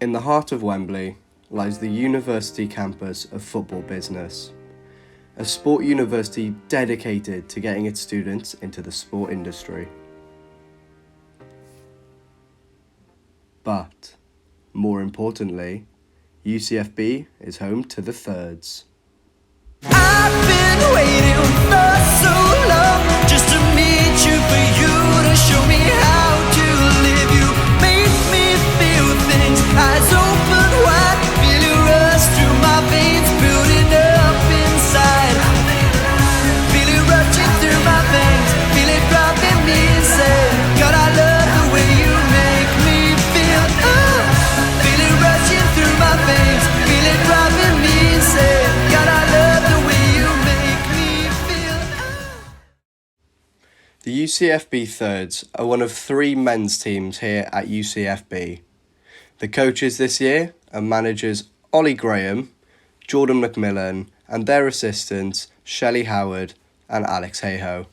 In the heart of Wembley lies the university campus of football business, a sport university dedicated to getting its students into the sport industry. But, more importantly, UCFB is home to the thirds. I've been waiting for so long just to meet you, for you to show me how to live. You make me feel things, eyes open wide, feel you rush through my veins, building up inside. Feel it rushing through my veins, feel it dropping me inside. God, I love the way you make me feel. Feel it rushing through my veins, feel it dropping me inside. God, I love the way you make me feel. The UCFB Thirds are one of 3 men's teams here at UCFB. The coaches this year are managers Ollie Graham, Jordan McMillan, and their assistants Shelley Howard and Alex Hayhoe.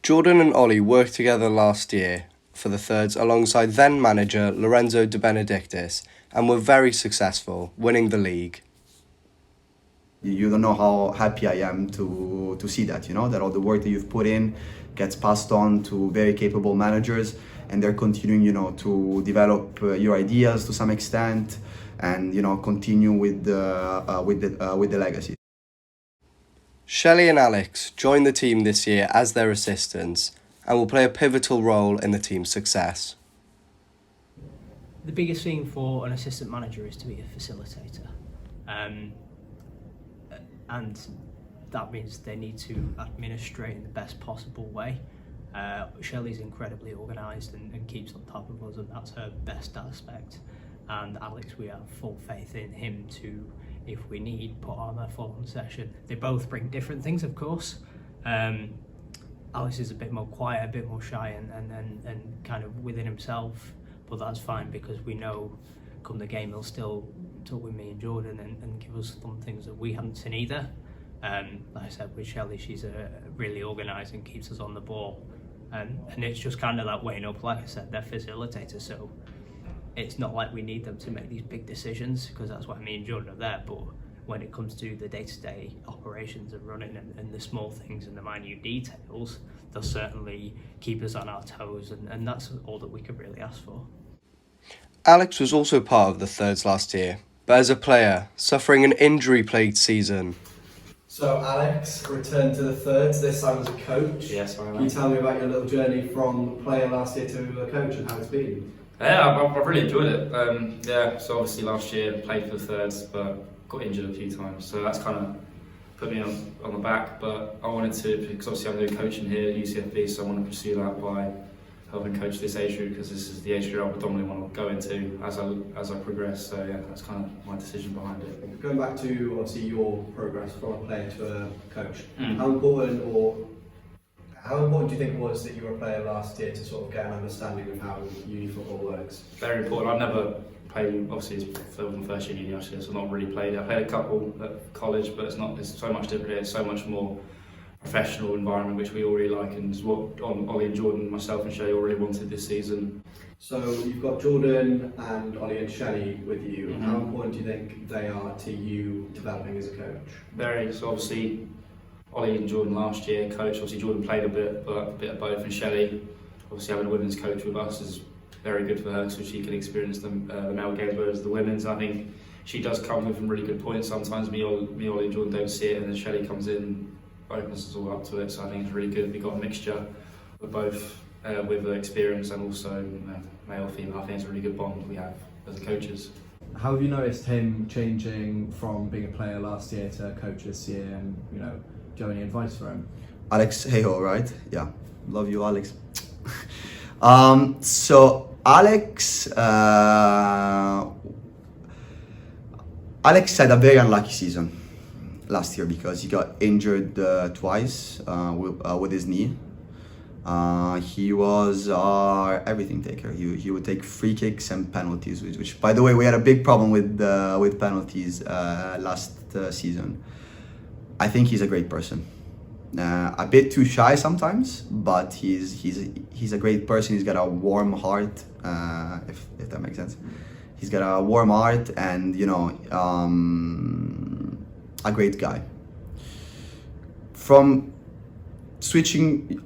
Jordan and Ollie worked together last year for the Thirds alongside then manager Lorenzo De Benedictis and were very successful, winning the league. You don't know how happy I am to see that, that all the work that you've put in gets passed on to very capable managers, and they're continuing, to develop your ideas to some extent, and continue with the legacy. Shelley and Alex joined the team this year as their assistants and will play a pivotal role in the team's success. The biggest thing for an assistant manager is to be a facilitator. And that means they need to administrate in the best possible way. Shelley's incredibly organised and keeps on top of us, and that's her best aspect. And Alex, we have full faith in him to, if we need, put on a full-on session. They both bring different things, of course. Alex is a bit more quiet, a bit more shy and kind of within himself, but that's fine because we know come the game he'll still talk with me and Jordan and give us some things that we haven't seen either. Like I said, with Shelley, she's really organised and keeps us on the ball, and it's just kind of that weighing up. Like I said, they're facilitators, so it's not like we need them to make these big decisions, because that's why me and Jordan are there. But when it comes to the day-to-day operations of running and the small things and the minute details, they'll certainly keep us on our toes, and that's all that we could really ask for. Alex was also part of the Thirds last year, but as a player, suffering an injury-plagued season. So Alex returned to the Thirds, this time as a coach. Yes, I am. Can you tell me about your little journey from player last year to a coach and how it's been? Yeah, I've really enjoyed it. So obviously last year played for the Thirds, but got injured a few times, so that's kind of put me on the back. But I wanted to, because obviously I'm doing coaching here at UCFB, so I want to pursue that by helping coach this age group, because this is the age group I predominantly want to go into as I progress. So yeah, that's kind of my decision behind it. Going back to obviously your progress from a player to a coach, how important do you think it was that you were a player last year to sort of get an understanding of how uni football works? Very important. I've never played, obviously it was my first year uni actually, so I've not really played it. I played a couple at college, but it's so much different here. It's so much more professional environment, which we all really like, and is what Ollie and Jordan, myself and Shelley all really wanted this season. So you've got Jordan and Ollie and Shelley with you. How important do you think they are to you developing as a coach? Very. So obviously Ollie and Jordan last year coach. Obviously Jordan played a bit, but a bit of both. And Shelley, obviously having a women's coach with us is very good for her, so she can experience the male games, whereas the women's, I think she does come with some really good points. Sometimes me, Ollie and Jordan don't see it, and then Shelley comes in, opens us all up to it. So I think it's really good. We've got a mixture of both with the experience and also male, female. I think it's a really good bond we have as coaches. How have you noticed him changing from being a player last year to a coach this year, and do you have any advice for him? Alex Hayhoe, right? Yeah, love you, Alex. So Alex had a very unlucky season last year because he got injured twice with his knee. He was our everything taker. He would take free kicks and penalties, which by the way, we had a big problem with penalties last season. I think he's a great person. A bit too shy sometimes, but he's a great person. He's got a warm heart, if that makes sense. He's got a warm heart and, a great guy. From switching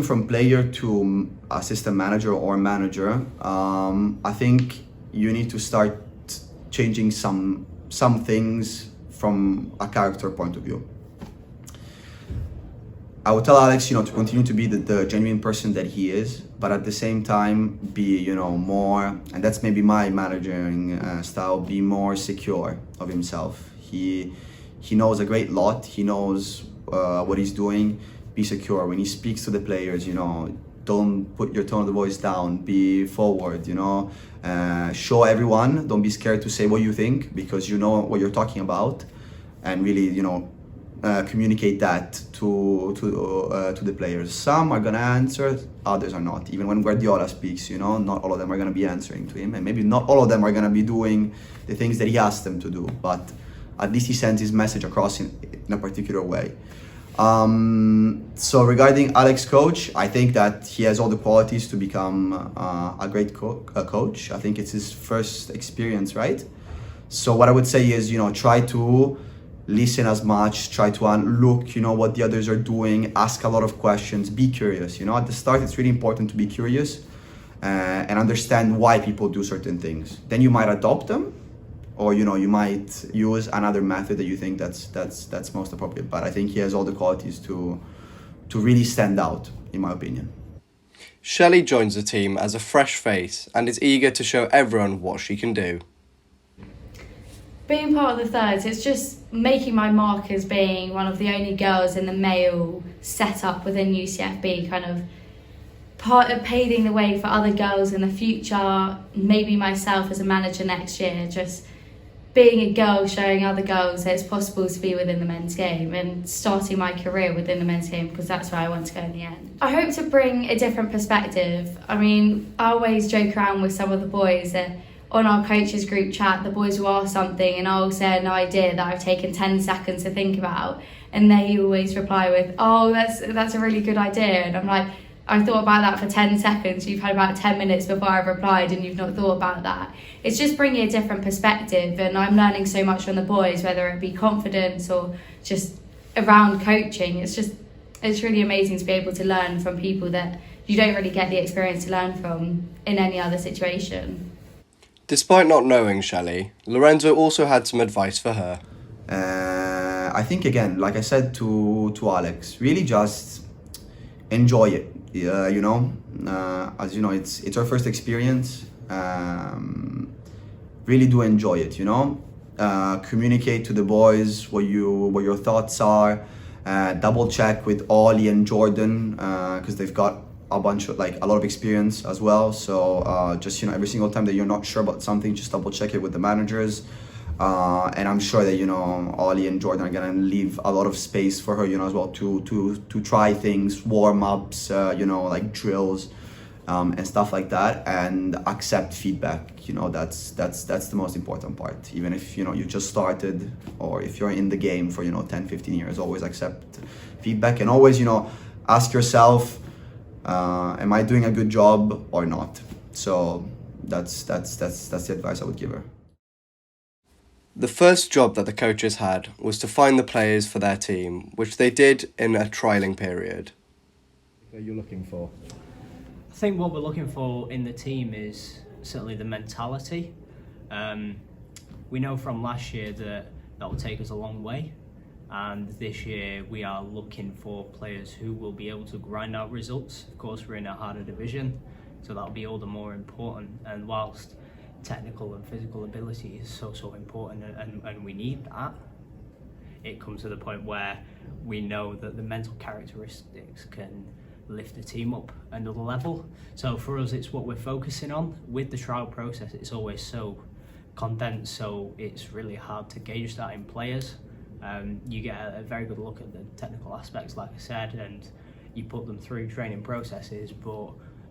from player to assistant manager or manager, I think you need to start changing some things from a character point of view. I would tell Alex, to continue to be the genuine person that he is, but at the same time be, more, and that's maybe my managing style, be more secure of himself. He knows a great lot. He knows what he's doing. Be secure when he speaks to the players. Don't put your tone of the voice down. Be forward. Show everyone. Don't be scared to say what you think, because you know what you're talking about, and really, communicate that to the players. Some are gonna answer, others are not. Even when Guardiola speaks, not all of them are gonna be answering to him, and maybe not all of them are gonna be doing the things that he asked them to do. But at least he sends his message across in a particular way. So regarding Alex coach, I think that he has all the qualities to become a great coach. I think it's his first experience, right? So what I would say is, try to listen as much, try to look, what the others are doing, ask a lot of questions, be curious. At the start, it's really important to be curious and understand why people do certain things. Then you might adopt them, or you might use another method that you think that's most appropriate. But I think he has all the qualities to really stand out, in my opinion. Shelley joins the team as a fresh face and is eager to show everyone what she can do. Being part of the thirds, it's just making my mark as being one of the only girls in the male setup within UCFB, kind of part of paving the way for other girls in the future, maybe myself as a manager next year, just being a girl, showing other girls that it's possible to be within the men's game and starting my career within the men's game, because that's where I want to go in the end. I hope to bring a different perspective. I always joke around with some of the boys that on our coaches group chat, the boys will ask something and I'll say an idea that I've taken 10 seconds to think about, and they always reply with, "Oh, that's a really good idea." And I'm like, I thought about that for 10 seconds. You've had about 10 minutes before I've replied and you've not thought about that. It's just bringing a different perspective, and I'm learning so much from the boys, whether it be confidence or just around coaching. It's really amazing to be able to learn from people that you don't really get the experience to learn from in any other situation. Despite not knowing Shelley, Lorenzo also had some advice for her. I think, again, like I said to Alex, really just enjoy it. As you know, it's our first experience. Really do enjoy it. Communicate to the boys what your thoughts are. Double check with Ollie and Jordan, because they've got a lot of experience as well. So just every single time that you're not sure about something, just double check it with the managers. And I'm sure that Ollie and Jordan are gonna leave a lot of space for her as well to try things, warm-ups, like drills, and stuff like that, and accept feedback. That's the most important part. Even if you just started, or if you're in the game for 10-15 years, always accept feedback, and always ask yourself, am I doing a good job or not? So that's the advice I would give her. The first job that the coaches had was to find the players for their team, which they did in a trialling period. What are you looking for? I think what we're looking for in the team is certainly the mentality. We know from last year that will take us a long way, and this year we are looking for players who will be able to grind out results. Of course, we're in a harder division, so that'll be all the more important. And whilst technical and physical ability is so important, and we need that, it comes to the point where we know that the mental characteristics can lift the team up another level. So for us, it's what we're focusing on. With the trial process, it's always so condensed, so it's really hard to gauge that in players. You get a very good look at the technical aspects, like I said, and you put them through training processes, but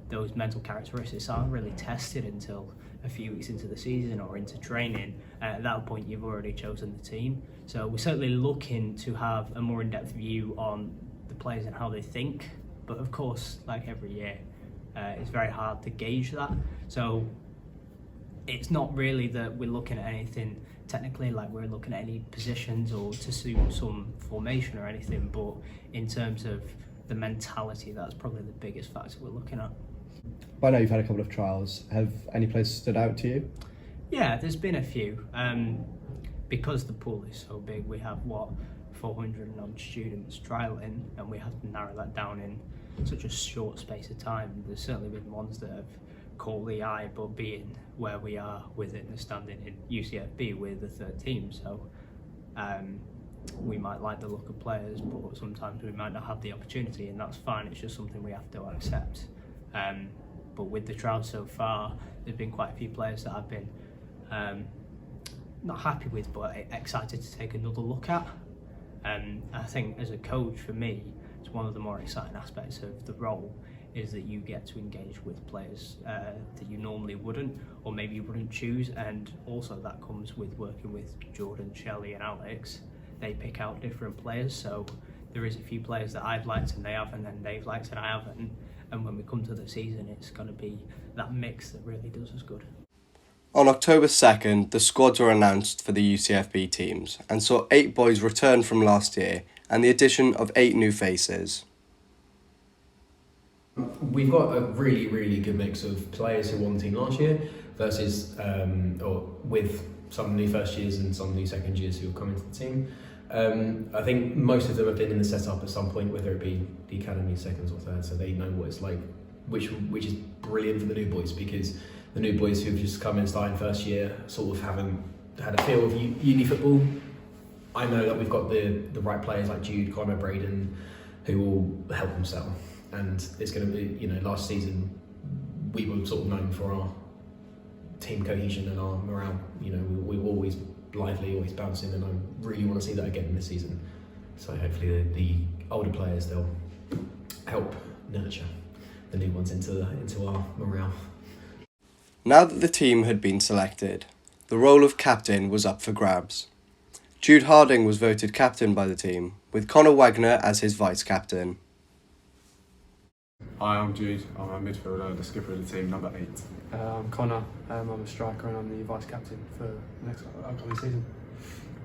those mental characteristics aren't really tested until a few weeks into the season or into training. At that point, you've already chosen the team. So we're certainly looking to have a more in-depth view on the players and how they think. But of course, like every year, it's very hard to gauge that. So it's not really that we're looking at anything technically, like we're looking at any positions or to suit some formation or anything, but in terms of the mentality, that's probably the biggest factor we're looking at. I know you've had a couple of trials. Have any players stood out to you? Yeah, there's been a few. Because the pool is so big, we have 400 and odd students trialling, and we have to narrow that down in such a short space of time. There's certainly been ones that have caught the eye, but being where we are within the standing in UCFB, we're the third team, so we might like the look of players, but sometimes we might not have the opportunity, and that's fine. It's just something we have to accept. But with the trials so far, there's been quite a few players that I've been not happy with, but excited to take another look at. I think as a coach, for me, it's one of the more exciting aspects of the role is that you get to engage with players that you normally wouldn't, or maybe you wouldn't choose, and also that comes with working with Jordan, Shelley and Alex. They pick out different players, so there is a few players that I've liked and they haven't, and they've liked and I haven't, and when we come to the season, it's going to be that mix that really does us good. On October 2nd, the squads were announced for the UCFB teams and saw 8 boys return from last year and the addition of 8 new faces. We've got a really, really good mix of players who were on the team last year versus, or with some new first years and some new second years who have come into the team. I think most of them have been in the setup at some point, whether it be the academy seconds or thirds, so they know what it's like, which is brilliant for the new boys, because the new boys who've just come in starting first year sort of haven't had a feel of uni football. I know that we've got the right players like Jude, Connor, Braden, who will help them settle. And it's going to be, last season we were sort of known for our team cohesion and our morale. We were always lively, always bouncing, and I really want to see that again this season. So hopefully the older players, they'll help nurture the new ones into our morale. Now that the team had been selected, the role of captain was up for grabs. Jude Harding was voted captain by the team, with Connor Wagner as his vice-captain. Hi, I'm Jude. I'm a midfielder, the skipper of the team, number 8. I'm Connor. I'm a striker and I'm the vice-captain for the next upcoming season.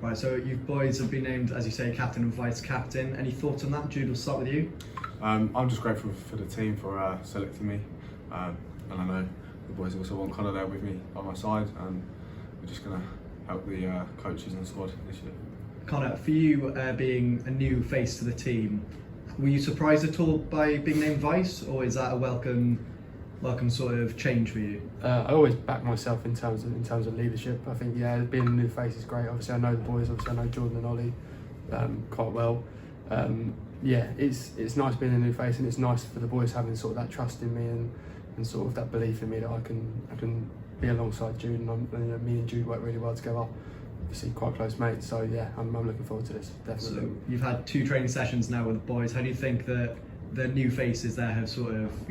Right, so you boys have been named, as you say, captain and vice-captain. Any thoughts on that? Jude, we'll start with you. I'm just grateful for the team for selecting me, and I know the boys also want Connor there with me by my side, and we're just going to help the coaches and squad this year. Connor, for you being a new face to the team, were you surprised at all by being named vice, or is that a welcome sort of change for you? I always back myself in terms of leadership. I think being a new face is great. Obviously, I know the boys. Obviously, I know Jordan and Ollie quite well. It's nice being a new face, and it's nice for the boys having sort of that trust in me and sort of that belief in me that I can be alongside Jude, and me and Jude work really well together. Obviously quite close mates, so I'm looking forward to this, definitely. So you've had 2 training sessions now with the boys. How do you think that the new faces there have sort of,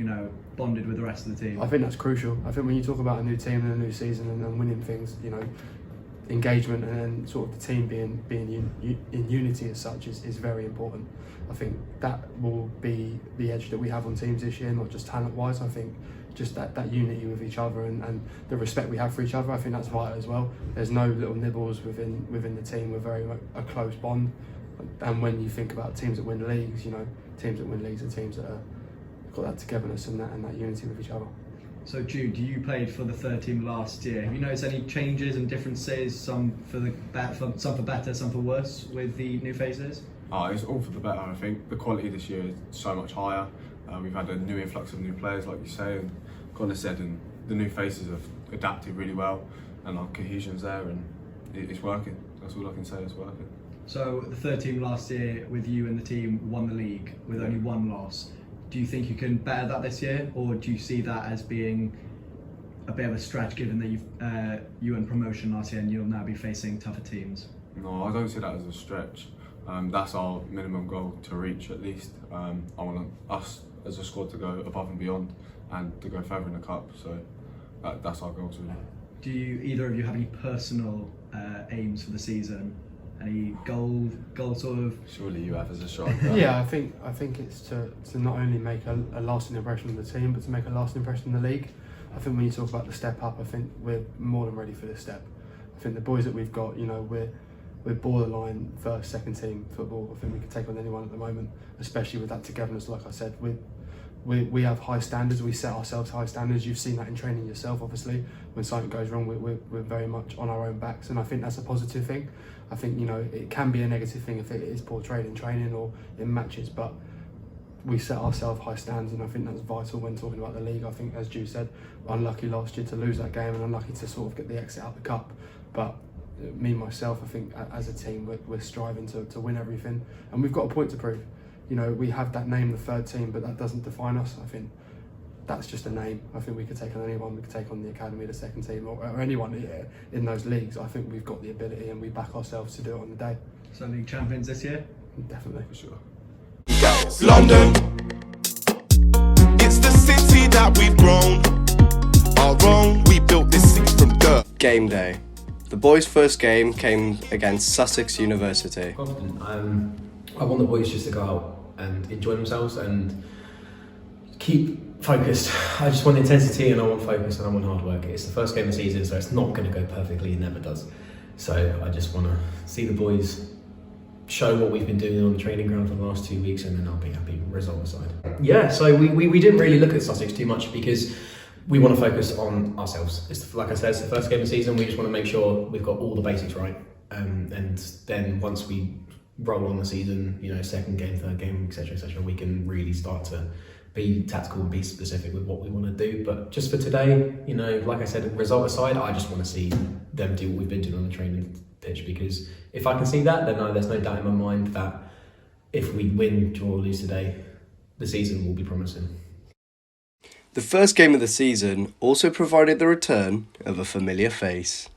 bonded with the rest of the team? I think that's crucial. I think when you talk about a new team and a new season and winning things, engagement and sort of the team being in unity as such is very important. I think that will be the edge that we have on teams this year, not just talent-wise. I think just that unity with each other and the respect we have for each other, I think that's vital as well. There's no little nibbles within the team. We're very a close bond. And when you think about teams that win leagues, teams that win leagues are teams that have got that togetherness and that unity with each other. So Jude, you played for the third team last year. Have you noticed any changes and differences, some for better, some for worse, with the new faces? It's all for the better, I think. The quality this year is so much higher. We've had a new influx of new players, like you say, and Connor said, and the new faces have adapted really well, and our cohesion's there, and it's working. That's all I can say, it's working. So the third team last year with you and the team won the league with only 1 loss. Do you think you can better that this year, or do you see that as being a bit of a stretch given that you won promotion last year and you'll now be facing tougher teams? No, I don't see that as a stretch. That's our minimum goal to reach at least. I want us as a squad to go above and beyond and to go further in the cup, so that's our goal really. Do either of you have any personal aims for the season? Any goal sort of? Surely you have as a striker. Yeah, I think it's to not only make a lasting impression on the team, but to make a lasting impression in the league. I think when you talk about the step up, I think we're more than ready for this step. I think the boys that we've got, we're borderline first, second team football. I think we could take on anyone at the moment, especially with that togetherness. Like I said, we have high standards. We set ourselves high standards. You've seen that in training yourself, obviously. When something goes wrong, we're very much on our own backs, and I think that's a positive thing. I think it can be a negative thing if it is portrayed in training or in matches, but we set ourselves high standards, and I think that's vital when talking about the league. I think, as Ju said, unlucky last year to lose that game and unlucky to sort of get the exit out the cup. But me, myself, I think as a team, we're striving to win everything, and we've got a point to prove. We have that name, the third team, but that doesn't define us. I think that's just a name. I think we could take on anyone. We could take on the academy, the second team, or anyone in those leagues. I think we've got the ability, and we back ourselves to do it on the day. So league champions this year? Definitely, for sure. London, it's the city that we've grown. Our own, we built this city from dirt. Game day. The boys' first game came against Sussex University. Confident. I want the boys just to go out and enjoy themselves and keep focused. I just want intensity, and I want focus, and I want hard work. It's the first game of the season, so it's not going to go perfectly. It never does. So I just want to see the boys show what we've been doing on the training ground for the last 2 weeks, and then I'll be happy, result aside. Yeah, so we didn't really look at Sussex too much because we want to focus on ourselves. Like I said, it's the first game of the season. We just want to make sure we've got all the basics right, and then once we roll on the season, second game, third game, etc., we can really start to be tactical and be specific with what we want to do. But just for today, like I said, result aside, I just want to see them do what we've been doing on the training pitch, because if I can see that, then there's no doubt in my mind that if we win, draw or lose today, the season will be promising. The first game of the season also provided the return of a familiar face.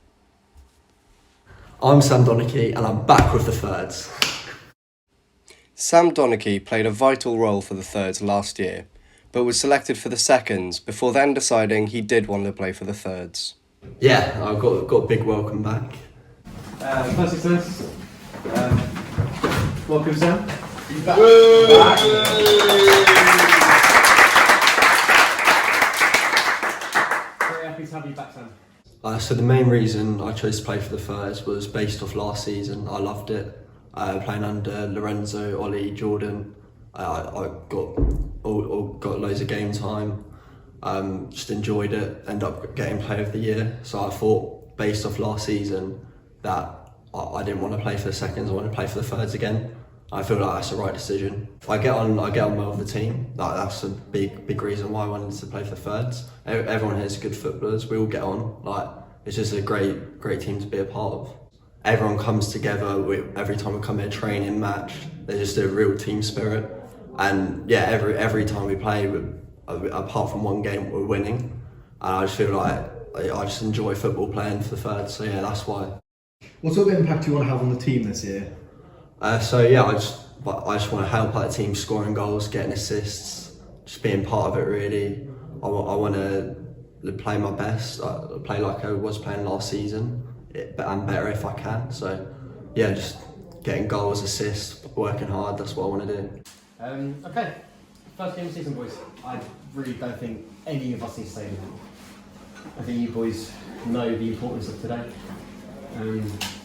I'm Sam Donachie, and I'm back with the thirds. Sam Donachie played a vital role for the thirds last year, but was selected for the seconds before then deciding he did want to play for the thirds. Yeah, I've got a big welcome back. First things first, welcome Sam. You're back. Very happy to have you back, Sam. So the main reason I chose to play for the thirds was based off last season. I loved it. Playing under Lorenzo, Ollie, Jordan. I got loads of game time. Just enjoyed it. Ended up getting Player of the Year. So I thought, based off last season, that I didn't want to play for the seconds. I wanted to play for the thirds again. I feel like that's the right decision. I get on well with the team. That's a big reason why I wanted to play for the thirds. Everyone here is good footballers. We all get on. It's just a great team to be a part of. Everyone comes together. Every time we come here, training, match, there's just a real team spirit. And yeah, every time we play, apart from one game, we're winning. And I just feel like I just enjoy football playing for the thirds. So yeah, that's why. What sort of impact do you want to have on the team this year? I just want to help out the team scoring goals, getting assists, just being part of it really. I want to play my best, play like I was playing last season, and better if I can. So yeah, just getting goals, assists, working hard, that's what I want to do. Okay, first game of the season, boys. I really don't think any of us need to say anything. I think you boys know the importance of today.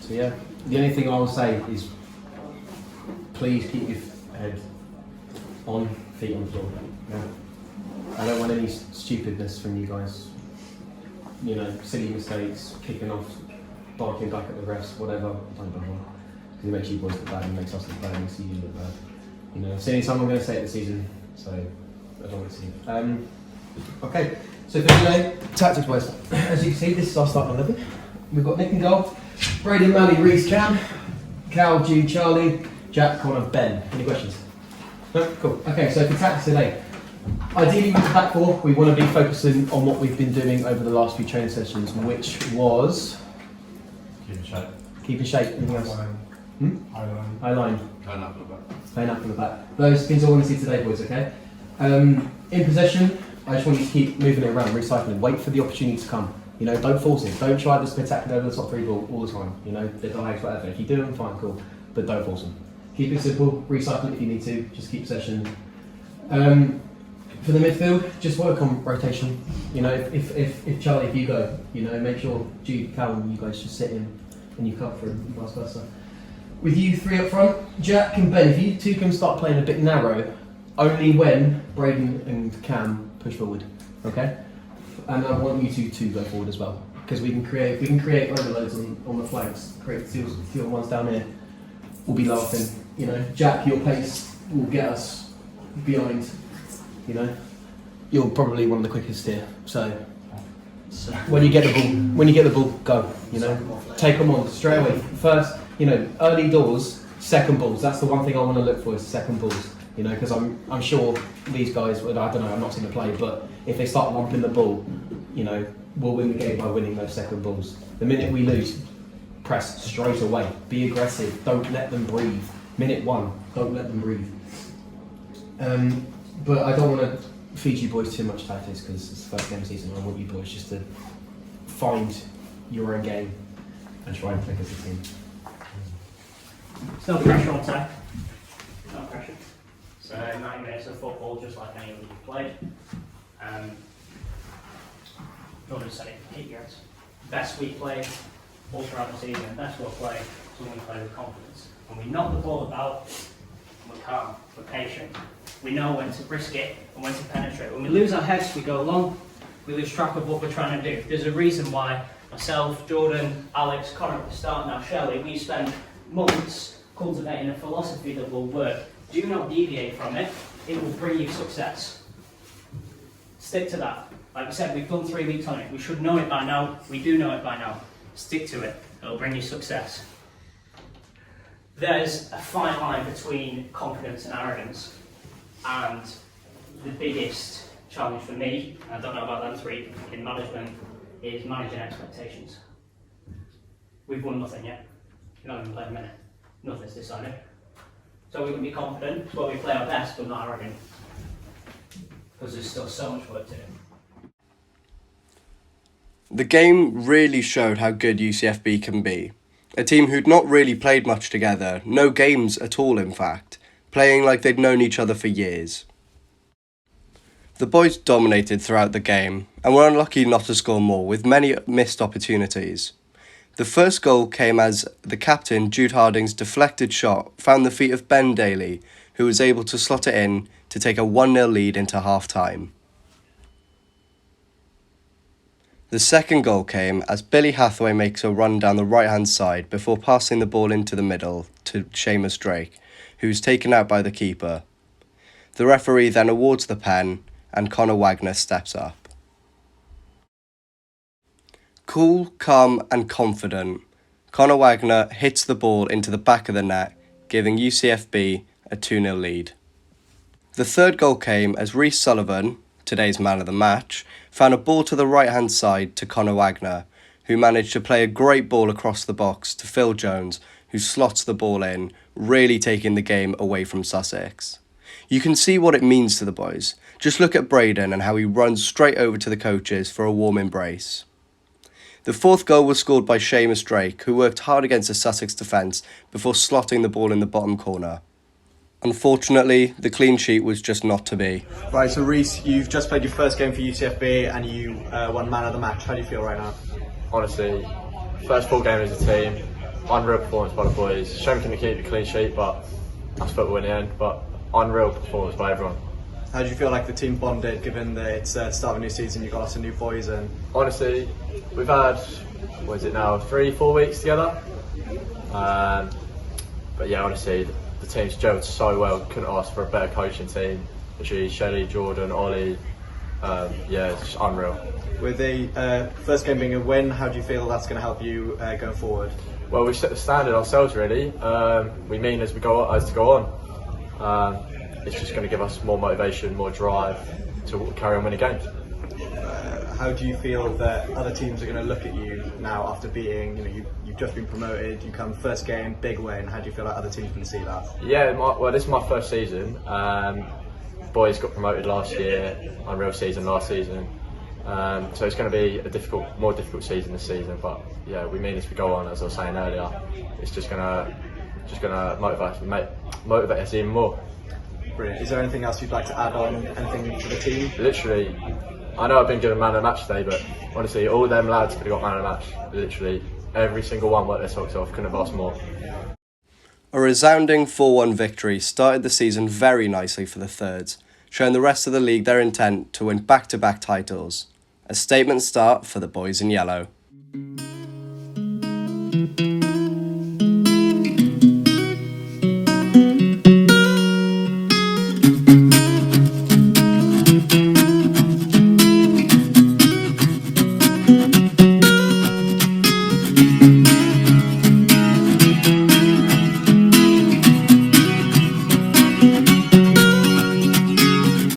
So yeah, the only thing I will say is please keep your head on, feet on the floor. Yeah. I don't want any stupidness from you guys. Silly mistakes, kicking off, barking back at the refs, whatever. Don't bother. Because it makes you boys look bad and makes us look bad and makes you look bad. I've seen someone going to say it this season, so I don't want to see it. Okay, so for today, tactics wise, as you can see, this is our starting 11. We've got Nick and goal, Braden, Mally, Reece, Cam, Cal, Jude, Charlie, Jack, Connor, Ben. Any questions? No? Cool. Okay, so for tactics today, ideally with the back four, we want to be focusing on what we've been doing over the last few training sessions, which was Keep in shape. keep in shape. Anything else? High line. Playing up at the back. Playing up from the back. Those things I want to see today, boys, okay? In possession, I just want you to keep moving it around, recycling. Wait for the opportunity to come. Don't force it. Don't try to spectacular over the top three ball all the time. The dives, whatever. If you do them, fine, cool. But don't force them. Keep it simple. Recycle it if you need to. Just keep possession. For the midfield, just work on rotation. You know, if Charlie, if you go, you know, make sure Jude, Callum, you guys just sit in and you cover for him, and vice versa. With you three up front, Jack and Ben, if you two can start playing a bit narrow, only when Braden and Cam push forward, okay? And I want you two to go forward as well, because we can create overloads on the flanks, create two on ones down here. We'll be laughing, you know. Jack, your pace will get us behind. You know, you're probably one of the quickest here. So when you get the ball, go. You know, take them on straight away. First, you know, early doors, second balls. That's the one thing I want to look for is second balls. You know, because I'm sure these guys. I don't know. I'm not seeing the play, but if they start lumping the ball, you know, we'll win the game by winning those second balls. The minute we lose, press straight away. Be aggressive. Don't let them breathe. Minute 1, don't let them breathe. But I don't want to feed you boys too much tactics because it's the first game of the season. I want you boys just to find your own game and try and click as a team. There's no pressure on time. No pressure. So 90 minutes of football, just like any other you've played. Jordan said it, hit your ass. Best we played all throughout the season, best we'll play is when we play with confidence. When we knock the ball about, we're calm, we're patient. We know when to risk it and when to penetrate. When we lose our heads, we go long, we lose track of what we're trying to do. There's a reason why myself, Jordan, Alex, Connor at the start, now Shelley, we spend months cultivating a philosophy that will work. Do not deviate from it, it will bring you success. Stick to that. Like we said, we've done 3 weeks on it. We should know it by now. We do know it by now. Stick to it. It'll bring you success. There's a fine line between confidence and arrogance. And the biggest challenge for me, I don't know about them three, in management, is managing expectations. We've won nothing yet. We've not even played a minute. Nothing's decided. So we can be confident, but we play our best, but not arrogant. Because there's still so much work to do. The game really showed how good UCFB can be. A team who'd not really played much together, no games at all in fact, playing like they'd known each other for years. The boys dominated throughout the game and were unlucky not to score more, with many missed opportunities. The first goal came as the captain, Jude Harding's deflected shot found the feet of Ben Daly, who was able to slot it in to take a 1-0 lead into half-time. The second goal came as Billy Hathaway makes a run down the right-hand side before passing the ball into the middle to Seamus Drake, who's taken out by the keeper. The referee then awards the pen and Connor Wagner steps up. Cool, calm and confident, Connor Wagner hits the ball into the back of the net, giving UCFB a 2-0 lead. The third goal came as Rhys Sullivan, today's man of the match, found a ball to the right-hand side to Connor Wagner, who managed to play a great ball across the box to Phil Jones, who slots the ball in, really taking the game away from Sussex. You can see what it means to the boys. Just look at Braden and how he runs straight over to the coaches for a warm embrace. The fourth goal was scored by Seamus Drake, who worked hard against the Sussex defence before slotting the ball in the bottom corner. Unfortunately, the clean sheet was just not to be. Right, so Rhys, you've just played your first game for UCFB and you won man of the match. How do you feel right now? Honestly, first full game as a team, unreal performance by the boys. Shame we couldn't keep the clean sheet, but that's football in the end. But unreal performance by everyone. How do you feel like the team bonded, given that it's the start of a new season, you've got lots of new boys in? Honestly, we've had, 3-4 weeks together. But yeah, honestly, the team's gelled so well, couldn't ask for a better coaching team. Literally, Shelley, Jordan, Ollie, it's just unreal. With the first game being a win, how do you feel that's going to help you going forward? Well, we set the standard ourselves really. We mean as to go on. It's just going to give us more motivation, more drive to carry on winning games. How do you feel that other teams are going to look at you now after being, you've just been promoted, you come first game, big win. How do you feel like other teams can see that? Yeah, this is my first season. Boys got promoted last year, unreal season last season. So it's going to be a more difficult season this season. But yeah, we mean as we go on, as I was saying earlier, it's just going to motivate us even more. Brilliant. Is there anything else you'd like to add on? Anything for the team? Literally, I know I've been given man of the match today, but honestly, all them lads could have got man of the match. Literally, every single one worked their socks off. Couldn't have asked more. A resounding 4-1 victory started the season very nicely for the Thirds, showing the rest of the league their intent to win back-to-back titles. A statement start for the boys in yellow.